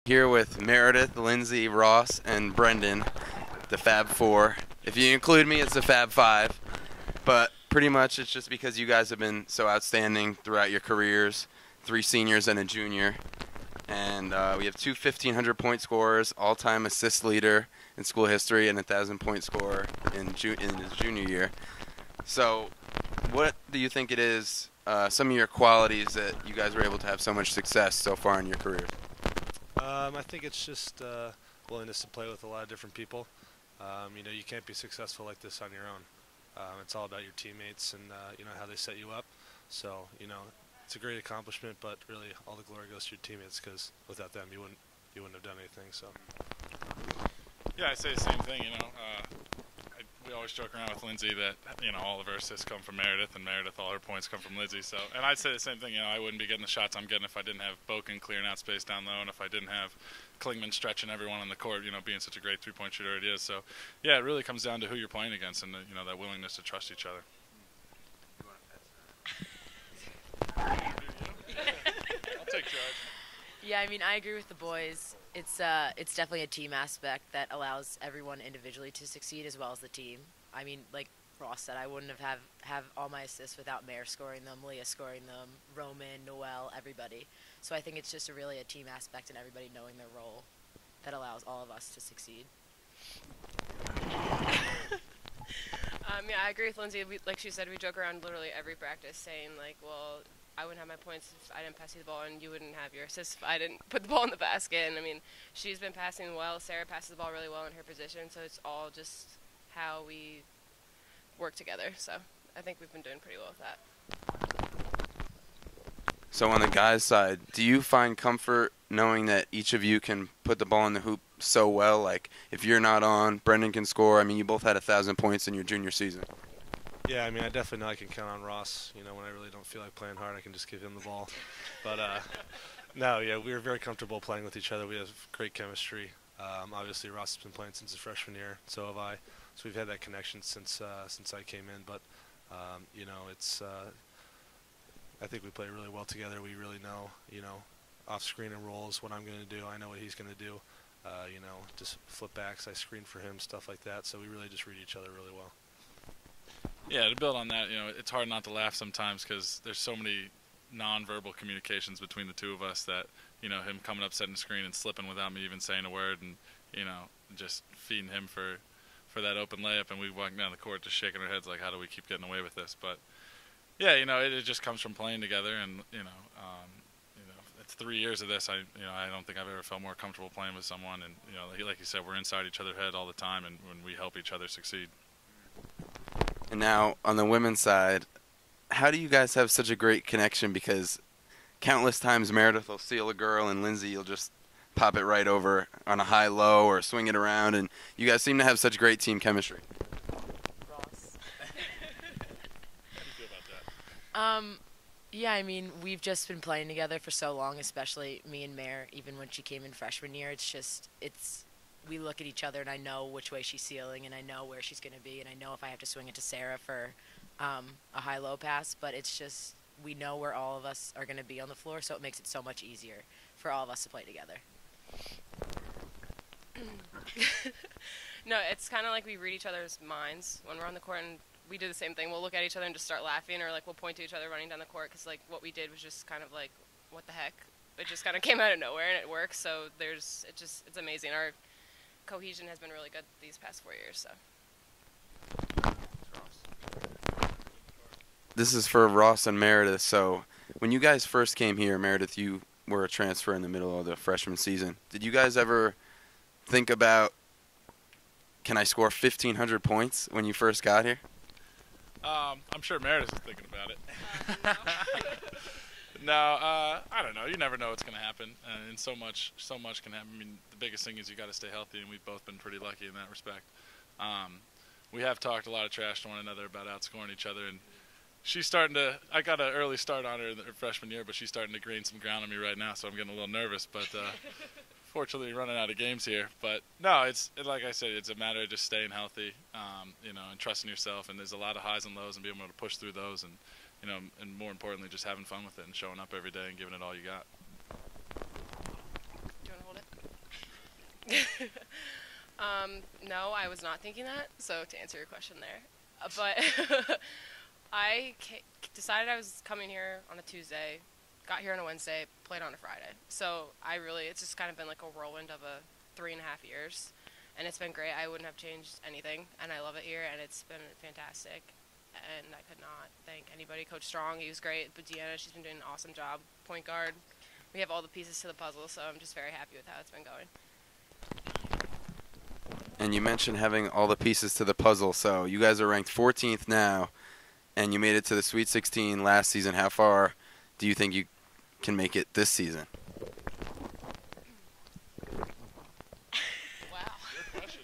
Here with Meredith, Lindsay, Ross, and Brendan, the Fab Four. If you include me, it's the Fab Five. But pretty much it's just because you guys have been so outstanding throughout your careers, 3 seniors and a junior. And we have 2 1,500-point scorers, all-time assist leader in school history, and a 1,000-point scorer in his junior year. So what do you think it is, some of your qualities that you guys were able to have so much success so far in your careers? I think it's just willingness to play with a lot of different people. You can't be successful like this on your own. It's all about your teammates and how they set you up. So it's a great accomplishment, but really all the glory goes to your teammates because without them you wouldn't have done anything. So yeah, I say the same thing. We always joke around with Lindsay that all of her assists come from Meredith, and Meredith all her points come from Lindsay. So, and I'd say the same thing. I wouldn't be getting the shots I'm getting if I didn't have Boken clearing out space down low, and if I didn't have Klingman stretching everyone on the court. Being such a great three-point shooter it is. So, yeah, it really comes down to who you're playing against, and that willingness to trust each other. I'll take charge. Yeah, I agree with the boys. It's definitely a team aspect that allows everyone individually to succeed as well as the team. Like Ross said, I wouldn't have all my assists without Mare scoring them, Leah scoring them, Roman, Noel, everybody. So I think it's just really a team aspect and everybody knowing their role that allows all of us to succeed. Yeah, I agree with Lindsay. Like she said, we joke around literally every practice saying, like, well, I wouldn't have my points if I didn't pass you the ball, and you wouldn't have your assists if I didn't put the ball in the basket. And, she's been passing well. Sarah passes the ball really well in her position, so it's all just how we work together. So I think we've been doing pretty well with that. So on the guys' side, do you find comfort knowing that each of you can put the ball in the hoop so well? Like, if you're not on, Brendan can score. You both had 1,000 points in your junior season. yeah, I definitely know I can count on Ross. When I really don't feel like playing hard, I can just give him the ball. But no, yeah, we were very comfortable playing with each other. We have great chemistry. Obviously, Ross has been playing since his freshman year. So have I. So we've had that connection since I came in. But it's I think we play really well together. We really know off-screen and rolls what I'm going to do. I know what he's going to do. Just flip backs. I screen for him, stuff like that. So we really just read each other really well. Yeah, to build on that, it's hard not to laugh sometimes because there's so many nonverbal communications between the two of us that, him coming up, setting the screen and slipping without me even saying a word, and, just feeding him for that open layup, and we walking down the court just shaking our heads like, how do we keep getting away with this? But, yeah, it just comes from playing together, and, it's 3 years of this. I don't think I've ever felt more comfortable playing with someone, and, like you said, we're inside each other's head all the time, and when we help each other succeed. And now, on the women's side, how do you guys have such a great connection? Because countless times Meredith will steal a girl and Lindsay, you'll just pop it right over on a high-low or swing it around. And you guys seem to have such great team chemistry. Ross. How do you feel about that? Yeah, we've just been playing together for so long, especially me and Mare, even when she came in freshman year. We look at each other, and I know which way she's sealing, and I know where she's going to be, and I know if I have to swing it to Sarah for a high-low pass. But it's just we know where all of us are going to be on the floor, so it makes it so much easier for all of us to play together. No, it's kind of like we read each other's minds when we're on the court, and we do the same thing. We'll look at each other and just start laughing, or we'll point to each other running down the court because what we did was just kind of like, what the heck? It just kind of came out of nowhere, and it works. So it's amazing. Our cohesion has been really good these past 4 years. So. This is for Ross and Meredith. So when you guys first came here, Meredith, you were a transfer in the middle of the freshman season. Did you guys ever think about, can I score 1,500 points when you first got here? I'm sure Meredith is thinking about it. No, I don't know. You never know what's going to happen, and so much can happen. The biggest thing is you got to stay healthy, and we've both been pretty lucky in that respect. We have talked a lot of trash to one another about outscoring each other, and she's starting to. I got an early start on her in her freshman year, but she's starting to gain some ground on me right now, so I'm getting a little nervous. But fortunately, running out of games here. But no, it's like I said, it's a matter of just staying healthy, and trusting yourself. And there's a lot of highs and lows, and being able to push through those, and and more importantly, just having fun with it and showing up every day and giving it all you got. Do you want to hold it? No, I was not thinking that. So to answer your question there, but decided I was coming here on a Tuesday, got here on a Wednesday, played on a Friday. So it's just kind of been like a whirlwind of a 3.5 years, and it's been great. I wouldn't have changed anything, and I love it here, and it's been fantastic. And I could not thank anybody. Coach Strong, he was great. But Deanna, she's been doing an awesome job. Point guard, we have all the pieces to the puzzle, so I'm just very happy with how it's been going. And you mentioned having all the pieces to the puzzle. So you guys are ranked 14th now, and you made it to the Sweet 16 last season. How far do you think you can make it this season? Wow. Good question.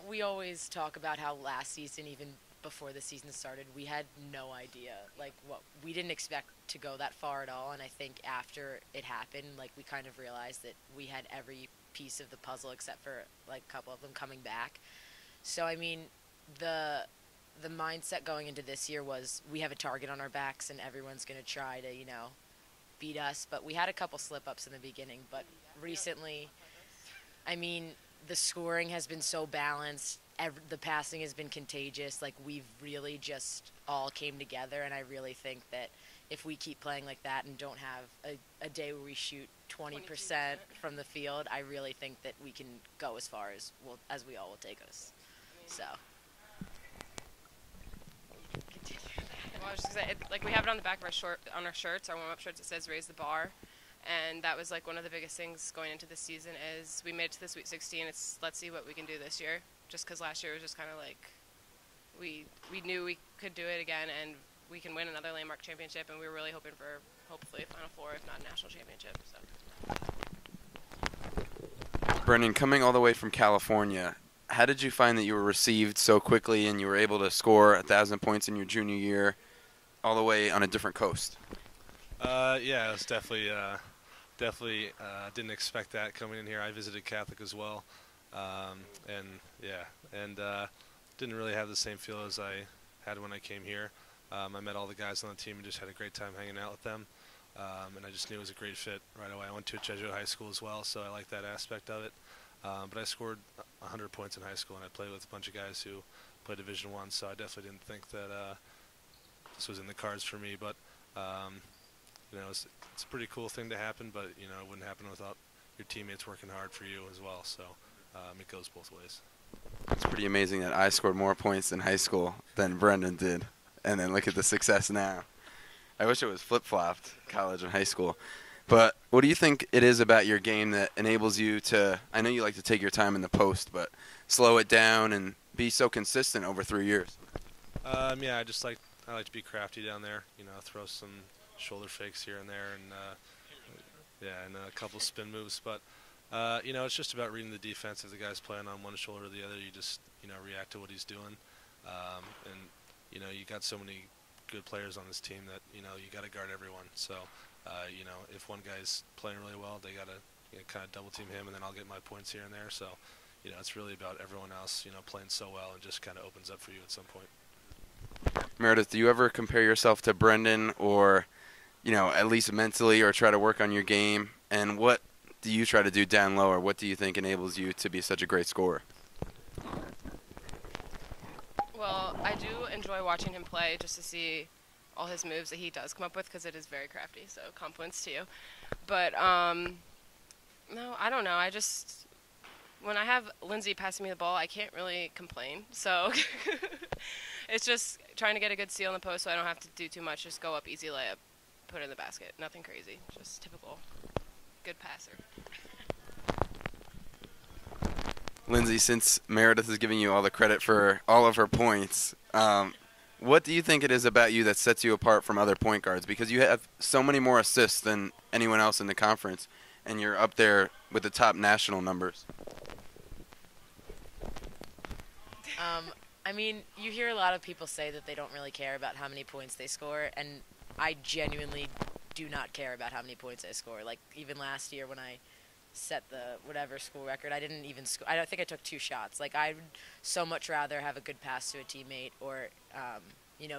We always talk about how last season, even before the season started, we had no idea. We didn't expect to go that far at all. And I think after it happened, we kind of realized that we had every piece of the puzzle except for a couple of them coming back. So I mean, the mindset going into this year was we have a target on our backs and everyone's going to try to beat us. But we had a couple slip ups in the beginning. But recently, I mean, the scoring has been so balanced. The passing has been contagious. We've really just all came together, and I really think that if we keep playing like that and don't have a day where we shoot 20% from the field, I really think that we can go as far as we all will take us. So. Well, I was just gonna say, we have it on the back of our shirts, our warm-up shirts. It says "Raise the Bar," and that was one of the biggest things going into this season. Is we made it to the Sweet 16. Let's see what we can do this year. Just because last year was just kind of we knew we could do it again, and we can win another landmark championship, and we were really hoping for hopefully a Final Four, if not a national championship. So. Brendan, coming all the way from California, how did you find that you were received so quickly and you were able to score 1,000 points in your junior year all the way on a different coast? Yeah, it was definitely didn't expect that coming in here. I visited Catholic as well, and didn't really have the same feel as I had when I came here. I met all the guys on the team and just had a great time hanging out with them, and I just knew it was a great fit right away. I went to a Jesuit high school as well, so I like that aspect of it. But I scored 100 points in high school, and I played with a bunch of guys who played Division I, so I definitely didn't think that this was in the cards for me. But it's a pretty cool thing to happen, but it wouldn't happen without your teammates working hard for you as well. So it goes both ways. It's pretty amazing that I scored more points in high school than Brendan did, and then look at the success now. I wish it was flip-flopped, college and high school. But what do you think it is about your game that enables you to, I know you like to take your time in the post, but slow it down and be so consistent over 3 years? I like to be crafty down there, throw some shoulder fakes here and there, and a couple spin moves. But it's just about reading the defense. If the guy's playing on one shoulder or the other, you just react to what he's doing. You got so many good players on this team that you got to guard everyone. So if one guy's playing really well, they got to kind of double team him, and then I'll get my points here and there. So it's really about everyone else playing so well, and just kind of opens up for you at some point. Meredith, do you ever compare yourself to Brendan, or at least mentally, or try to work on your game? And what do you try to do down low, or what do you think enables you to be such a great scorer? Well, I do enjoy watching him play just to see all his moves that he does come up with, because it is very crafty, so compliments to you. But no, I don't know. When I have Lindsay passing me the ball, I can't really complain. So it's just trying to get a good steal in the post so I don't have to do too much. Just go up, easy layup, put it in the basket. Nothing crazy. Just typical good passer. Lindsay, since Meredith is giving you all the credit for all of her points, what do you think it is about you that sets you apart from other point guards? Because you have so many more assists than anyone else in the conference, and you're up there with the top national numbers. I mean, you hear a lot of people say that they don't really care about how many points they score, and I genuinely do not care about how many points I score. Even last year when I set the whatever school record, I didn't even score. I don't think I took 2 shots. I'd so much rather have a good pass to a teammate or,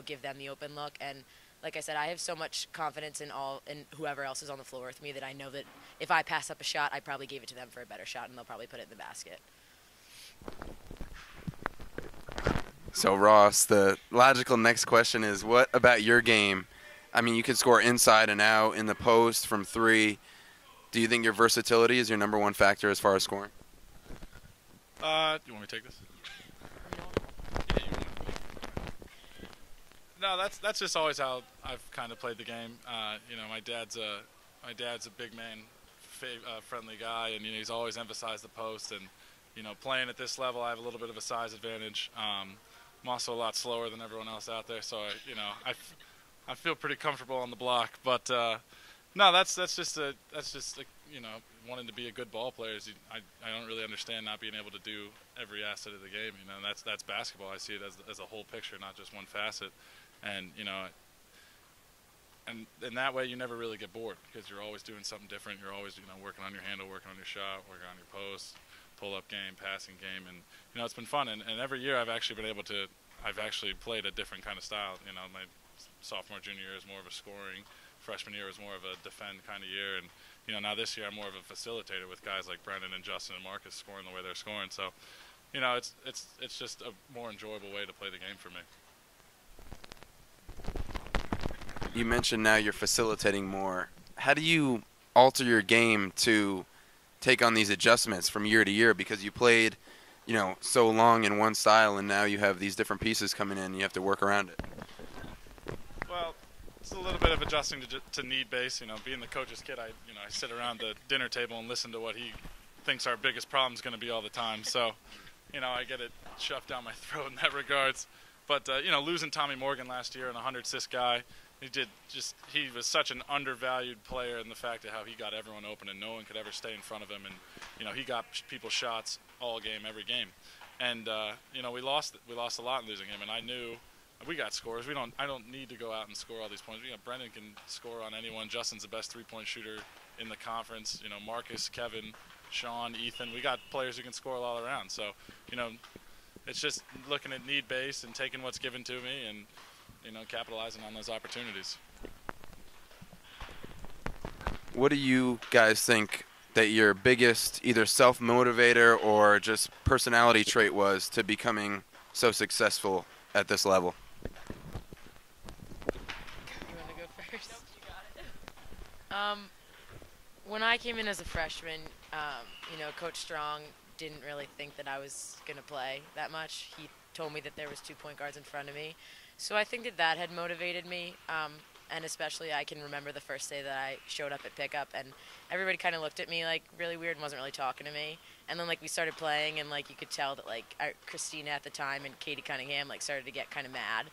give them the open look. And, like I said, I have so much confidence in whoever else is on the floor with me that I know that if I pass up a shot, I probably gave it to them for a better shot, and they'll probably put it in the basket. So, Ross, the logical next question is, what about your game? I mean, you can score inside and out, in the post, from three. Do you think your versatility is your number one factor as far as scoring? You want me to take this? No, that's just always how I've kind of played the game. You know, my dad's a big man, friendly guy, and he's always emphasized the post. And playing at this level, I have a little bit of a size advantage. I'm also a lot slower than everyone else out there, so I feel pretty comfortable on the block. But no, that's just wanting to be a good ball player. I don't really understand not being able to do every asset of the game. And that's basketball. I see it as a whole picture, not just one facet. And and in that way, you never really get bored because you're always doing something different. You're always working on your handle, working on your shot, working on your post, pull-up game, passing game, and it's been fun. And every year I've actually played a different kind of style. My sophomore, junior year is more of a scoring. Freshman year was more of a defend kind of year, and now this year I'm more of a facilitator with guys like Brendan and Justin and Marcus scoring the way they're scoring. So, it's just a more enjoyable way to play the game for me. You mentioned now you're facilitating more. How do you alter your game to take on these adjustments from year to year? Because you played, so long in one style, and now you have these different pieces coming in, and you have to work around it. Well, it's a little bit of adjusting to need base. Being the coach's kid, I sit around the dinner table and listen to what he thinks our biggest problem is going to be all the time. So, I get it shoved down my throat in that regards. But losing Tommy Morgan last year, and a 100-assist guy, he was such an undervalued player in the fact of how he got everyone open and no one could ever stay in front of him. And he got people shots all game, every game. And we lost a lot in losing him. And I knew. We got scores. I don't need to go out and score all these points. Brendan can score on anyone. Justin's the best three-point shooter in the conference. Marcus, Kevin, Sean, Ethan. We got players who can score all around. So, it's just looking at need base and taking what's given to me and, capitalizing on those opportunities. What do you guys think that your biggest either self-motivator or just personality trait was to becoming so successful at this level? You want to go first? Nope, you got it. When I came in as a freshman, Coach Strong didn't really think that I was going to play that much. He told me that there was 2 point guards in front of me. So I think that had motivated me. And especially I can remember the first day that I showed up at pickup, and everybody kind of looked at me like really weird and wasn't really talking to me. And then we started playing, and you could tell that Christina at the time and Katie Cunningham started to get kind of mad.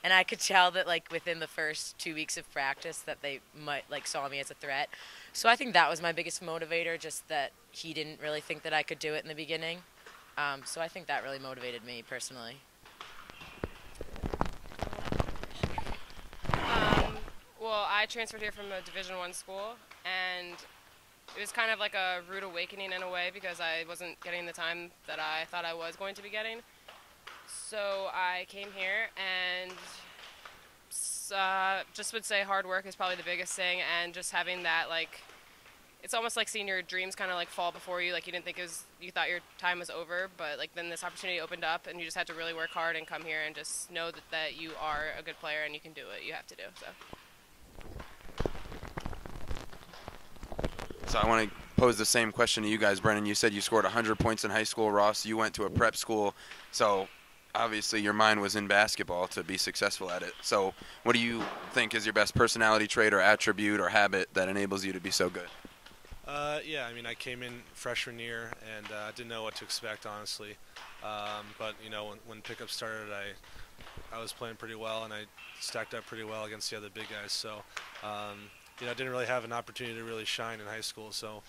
And I could tell that within the first 2 weeks of practice that they might saw me as a threat. So I think that was my biggest motivator, just that he didn't really think that I could do it in the beginning. So I think that really motivated me personally. Well, I transferred here from a Division I school, and it was kind of like a rude awakening in a way because I wasn't getting the time that I thought I was going to be getting. So I came here and just would say hard work is probably the biggest thing, and just having that it's almost like seeing your dreams kind of fall before you. You didn't think you thought your time was over, but then this opportunity opened up, and you just had to really work hard and come here and just know that you are a good player and you can do what you have to do. So I want to pose the same question to you guys, Brendan. You said you scored 100 points in high school. Ross, you went to a prep school, so obviously your mind was in basketball to be successful at it. So what do you think is your best personality trait or attribute or habit that enables you to be so good? Yeah, I came in freshman year and didn't know what to expect, honestly. But when pickup started, I was playing pretty well, and I stacked up pretty well against the other big guys. So I didn't really have an opportunity to really shine in high school. So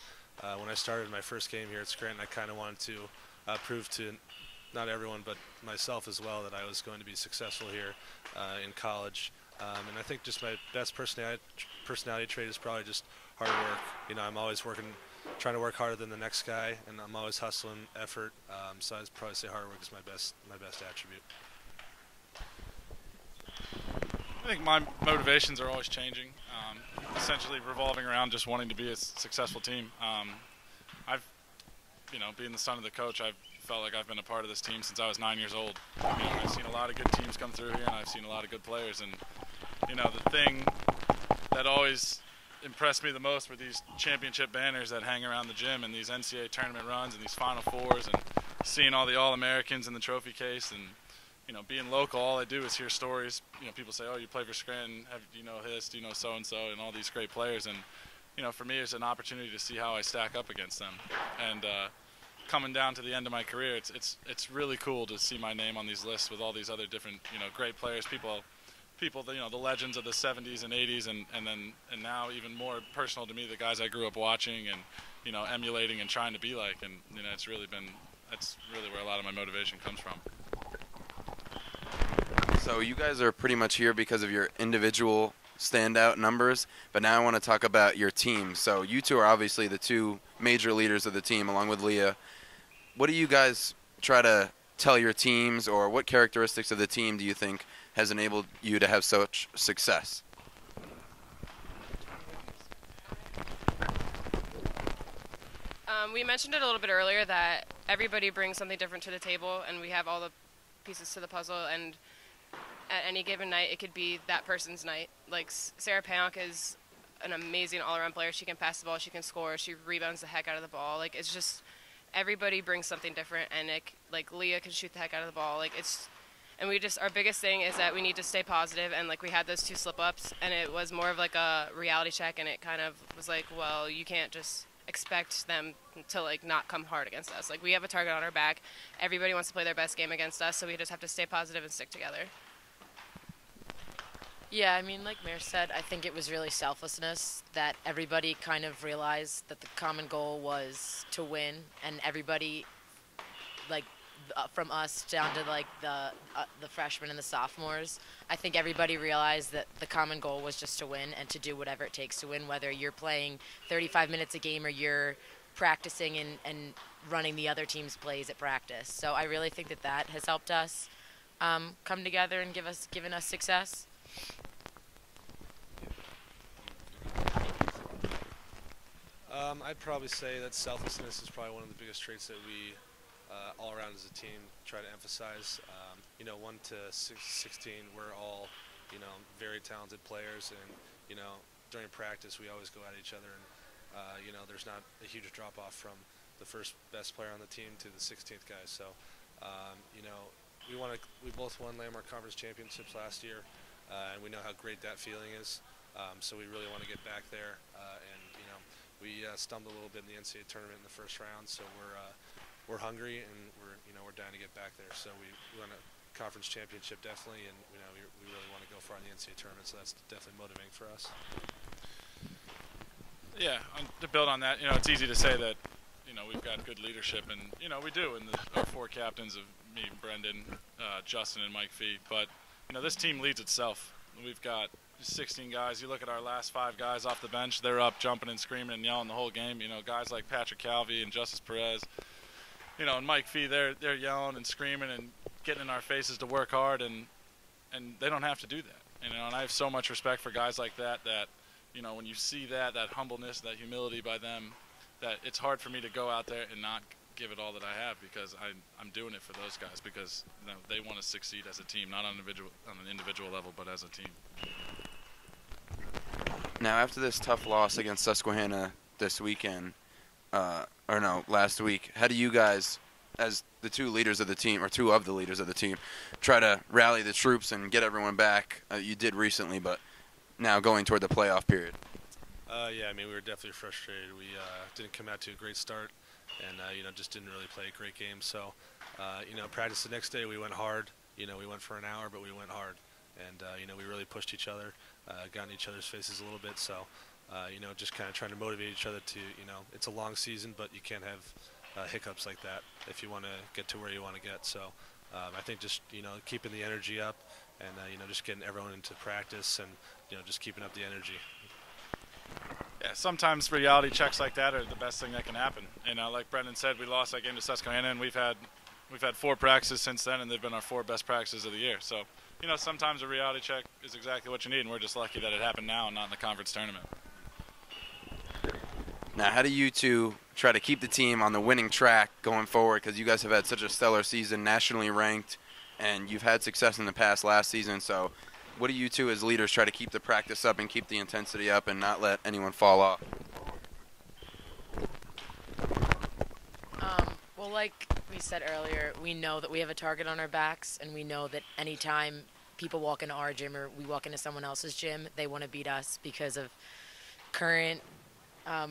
when I started my first game here at Scranton, I kind of wanted to prove to not everyone but myself as well that I was going to be successful here in college. And I think just my best personality trait is probably just hard work. I'm always trying to work harder than the next guy, and I'm always hustling effort. So I'd probably say hard work is my best attribute. think my motivations are always changing, essentially revolving around just wanting to be a successful team. I've, being the son of the coach, I've felt like I've been a part of this team since I was 9 years old. I've seen a lot of good teams come through here, and I've seen a lot of good players. And the thing that always impressed me the most were these championship banners that hang around the gym, and these NCAA tournament runs, and these Final Fours, and seeing all the All-Americans in the trophy case. And being local, all I do is hear stories. People say, "Oh, you play for Scranton. Do you know this? Do you know so and so?" And all these great players. And for me, it's an opportunity to see how I stack up against them. And coming down to the end of my career, it's really cool to see my name on these lists with all these other different great players, people the legends of the 70s and 80s, and now even more personal to me, the guys I grew up watching and emulating and trying to be like. And that's really where a lot of my motivation comes from. So you guys are pretty much here because of your individual standout numbers, but now I want to talk about your team. So you two are obviously the two major leaders of the team, along with Leah. What do you guys try to tell your teams, or what characteristics of the team do you think has enabled you to have such success? We mentioned it a little bit earlier that everybody brings something different to the table, and we have all the pieces to the puzzle, and at any given night, it could be that person's night. Like, Sarah Payonk is an amazing all-around player. She can pass the ball, she can score, she rebounds the heck out of the ball. Like, it's just everybody brings something different, and Leah can shoot the heck out of the ball. And our biggest thing is that we need to stay positive, and we had those two slip-ups, and it was more of a reality check, and it kind of was well, you can't just expect them to not come hard against us. We have a target on our back. Everybody wants to play their best game against us, so we just have to stay positive and stick together. Yeah, I mean, like Mayor said, I think it was really selflessness that everybody kind of realized that the common goal was to win, and everybody, from us down to the freshmen and the sophomores, I think everybody realized that the common goal was just to win and to do whatever it takes to win, whether you're playing 35 minutes a game or you're practicing and running the other team's plays at practice. So I really think that has helped us come together and given us success. I'd probably say that selflessness is probably one of the biggest traits that we all around as a team try to emphasize. 1 to 16, we're all very talented players, and during practice we always go at each other, and there's not a huge drop off from the first best player on the team to the 16th guy. So we both won Landmark Conference championships last year, and we know how great that feeling is. So we really want to get back there, and we stumbled a little bit in the NCAA tournament in the first round, so we're hungry, and we're down to get back there. So we won a conference championship definitely, and we really want to go far in the NCAA tournament. So that's definitely motivating for us. Yeah, to build on that, it's easy to say that we've got good leadership, and we do. And our four captains of me, Brendan, Justin, and Mike Fee. But this team leads itself. We've got 16 guys. You look at our last 5 guys off the bench, they're up jumping and screaming and yelling the whole game. Guys like Patrick Calvi and Justice Perez, and Mike Fee, they're yelling and screaming and getting in our faces to work hard, and they don't have to do that. And I have so much respect for guys like that when you see that humbleness, that humility by them, that it's hard for me to go out there and not give it all that I have, because I'm doing it for those guys, because they want to succeed as a team, not on an individual level, but as a team. Now, after this tough loss against Susquehanna this weekend, last week, how do you guys, as the two leaders of the team, or two of the leaders of the team, try to rally the troops and get everyone back? You did recently, but now going toward the playoff period. Yeah, I mean, we were definitely frustrated. We didn't come out to a great start, and just didn't really play a great game. So, practice the next day, we went hard. We went for an hour, but we went hard, and we really pushed each other, got in each other's faces a little bit. So, just kind of trying to motivate each other to, it's a long season, but you can't have hiccups like that if you want to get to where you want to get. So, I think just keeping the energy up, and just getting everyone into practice, and just keeping up the energy. Yeah, sometimes reality checks like that are the best thing that can happen. Like Brendan said, we lost that game to Susquehanna, and we've had 4 practices since then, and they've been our 4 best practices of the year. So, sometimes a reality check is exactly what you need, and we're just lucky that it happened now and not in the conference tournament. Now, how do you two try to keep the team on the winning track going forward? Because you guys have had such a stellar season, nationally ranked, and you've had success in the past last season. So what do you two as leaders try to keep the practice up and keep the intensity up and not let anyone fall off? Well, like we said earlier, we know that we have a target on our backs, and we know that anytime people walk into our gym or we walk into someone else's gym, they want to beat us because of current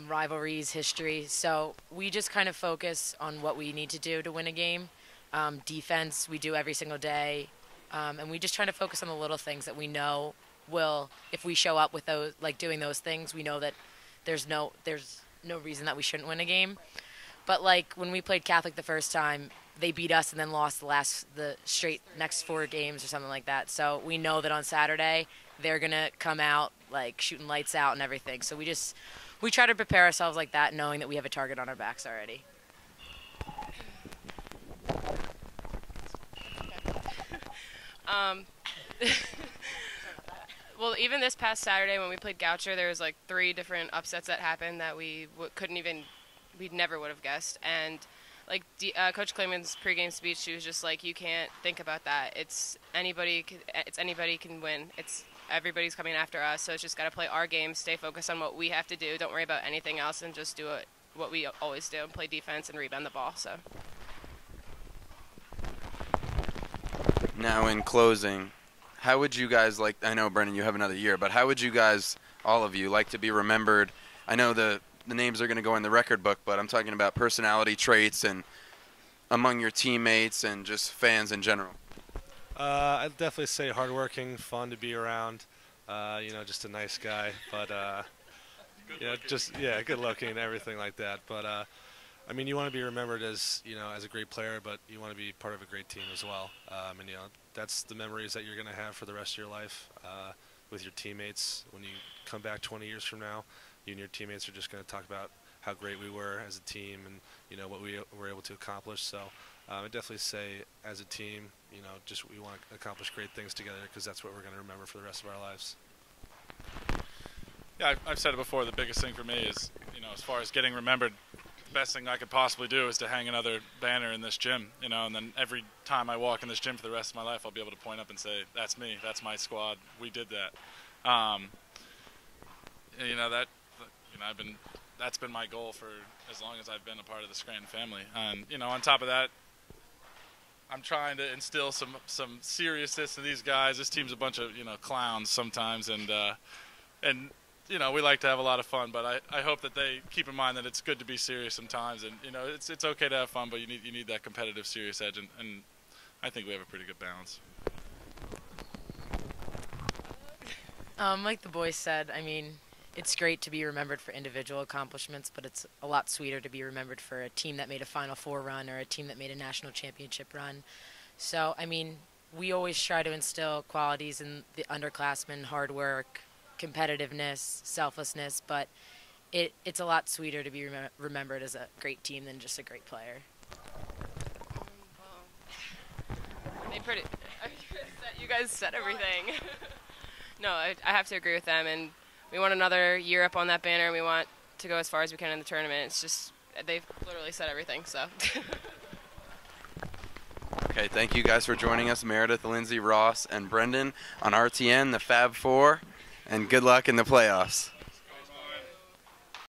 rivalries, history. So we just kind of focus on what we need to do to win a game. Defense, we do every single day. And we just try to focus on the little things that we know will, if we show up with those, like doing those things, we know that there's no reason that we shouldn't win a game. But like when we played Catholic the first time, they beat us and then lost the straight next 4 games or something like that. So we know that on Saturday they're gonna come out like shooting lights out and everything. So we try to prepare ourselves like that, knowing that we have a target on our backs already. Well, even this past Saturday when we played Goucher, there was like 3 different upsets that happened that we we never would have guessed. And like Coach Clayman's pregame speech, she was just like, you can't think about that. It's anybody can win. It's everybody's coming after us, so it's just got to play our game, stay focused on what we have to do. Don't worry about anything else, and just do what we always do, and play defense and rebound the ball. So. Now, in closing, how would you guys like, I know, Brendan, you have another year, but how would you guys, all of you, like to be remembered? I know the names are going to go in the record book, but I'm talking about personality traits and among your teammates and just fans in general. I'd definitely say hardworking, fun to be around, just a nice guy, but good looking and everything like that. But I mean, you want to be remembered as as a great player, but you want to be part of a great team as well. And that's the memories that you're going to have for the rest of your life with your teammates. When you come back 20 years from now, you and your teammates are just going to talk about how great we were as a team and what we were able to accomplish. So I'd definitely say as a team, we want to accomplish great things together because that's what we're going to remember for the rest of our lives. Yeah, I've said it before. The biggest thing for me is, as far as getting remembered, the best thing I could possibly do is to hang another banner in this gym, and then every time I walk in this gym for the rest of my life, I'll be able to point up and say, that's me, that's my squad, we did that. That's been my goal for as long as I've been a part of the Scranton family. And, on top of that, I'm trying to instill some seriousness in these guys. This team's a bunch of, clowns sometimes, and we like to have a lot of fun, but I hope that they keep in mind that it's good to be serious sometimes, and it's okay to have fun, but you need that competitive, serious edge, and I think we have a pretty good balance. Like the boys said, I mean, it's great to be remembered for individual accomplishments, but it's a lot sweeter to be remembered for a team that made a Final Four run or a team that made a national championship run. So, I mean, we always try to instill qualities in the underclassmen: hard work, competitiveness, selflessness, but it's a lot sweeter to be remembered as a great team than just a great player. You guys said everything. No, I have to agree with them, and we want another year up on that banner, and we want to go as far as we can in the tournament. It's just, they've literally said everything, so. Okay, thank you guys for joining us, Meredith, Lindsay, Ross, and Brendan on RTN, the Fab Four, and good luck in the playoffs.